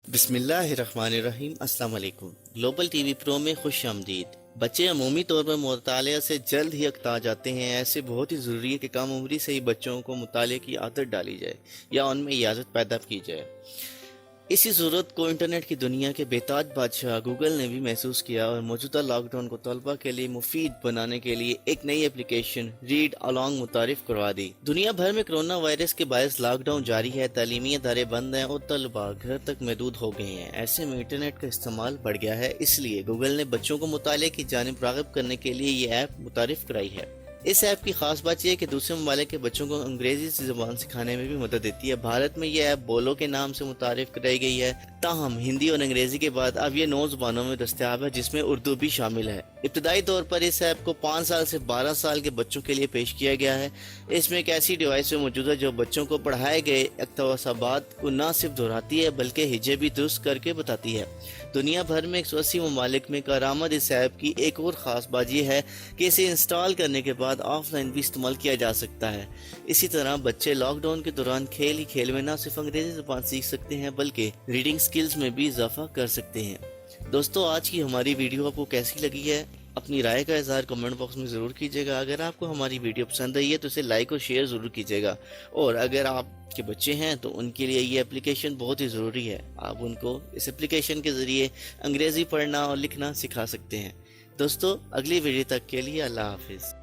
بسم اللہ الرحمن الرحیم۔ السلام علیکم۔ گلوبل ٹی وی پرو میں خوش آمدید۔ بچے عمومی طور پر مطالعہ سے جلد ہی اکتا جاتے ہیں، ایسے بہت ہی ضروری ہے کہ کم عمری سے ہی بچوں کو مطالعے کی عادت ڈالی جائے یا ان میں یہ عادت پیدا کی جائے۔ اسی ضرورت کو انٹرنیٹ کی دنیا کے بے تاج بادشاہ گوگل نے بھی محسوس کیا اور موجودہ لاک ڈاؤن کو طلبہ کے لیے مفید بنانے کے لیے ایک نئی ایپلیکیشن ریڈ الانگ متعارف کروا دی۔ دنیا بھر میں کرونا وائرس کے باعث لاک ڈاؤن جاری ہے، تعلیمی ادارے بند ہیں اور طلبہ گھر تک محدود ہو گئے ہیں۔ ایسے میں انٹرنیٹ کا استعمال بڑھ گیا ہے، اس لیے گوگل نے بچوں کو مطالعے کی جانب راغب کرنے کے لیے یہ ایپ متعارف کرائی ہے۔ اس ایپ کی خاص بات یہ ہے کہ دوسرے ممالک کے بچوں کو انگریزی زبان سکھانے میں بھی مدد دیتی ہے۔ بھارت میں یہ ایپ بولو کے نام سے متعارف کرائی گئی ہے، تاہم ہندی اور انگریزی کے بعد اب یہ 9 زبانوں میں دستیاب ہے، جس میں اردو بھی شامل ہے۔ ابتدائی طور پر اس ایپ کو 5 سال سے 12 سال کے بچوں کے لیے پیش کیا گیا ہے۔ اس میں ایک ایسی ڈیوائس موجود ہے جو بچوں کو پڑھائے گئے اقتباسات کو نہ صرف دہراتی ہے بلکہ ہجے بھی درست کر کے بتاتی ہے۔ دنیا بھر میں 180 ممالک میں کارآمد اس ایپ کی ایک اور خاص بات یہ ہے کہ اسے انسٹال کرنے کے بعد آف لائن بھی استعمال کیا جا سکتا ہے۔ اسی طرح بچے لاک ڈاؤن کے دوران کھیل ہی کھیل میں نہ صرف انگریزی زبان سیکھ سکتے ہیں بلکہ ریڈنگ سکلز میں بھی اضافہ کر سکتے ہیں۔ دوستو، آج کی ہماری ویڈیو آپ کو کیسی لگی ہے؟ اپنی رائے کا اظہار کمنٹ باکس میں ضرور کیجیے گا۔ اگر آپ کو ہماری ویڈیو پسند آئی ہے تو اسے لائک اور شیئر ضرور کیجیے گا، اور اگر آپ کے بچے ہیں تو ان کے لیے یہ اپلیکیشن بہت ہی ضروری ہے۔ آپ ان کو اس اپلیکیشن کے ذریعے انگریزی پڑھنا اور لکھنا سکھا سکتے ہیں۔ دوستو، اگلی ویڈیو تک کے لیے اللہ حافظ۔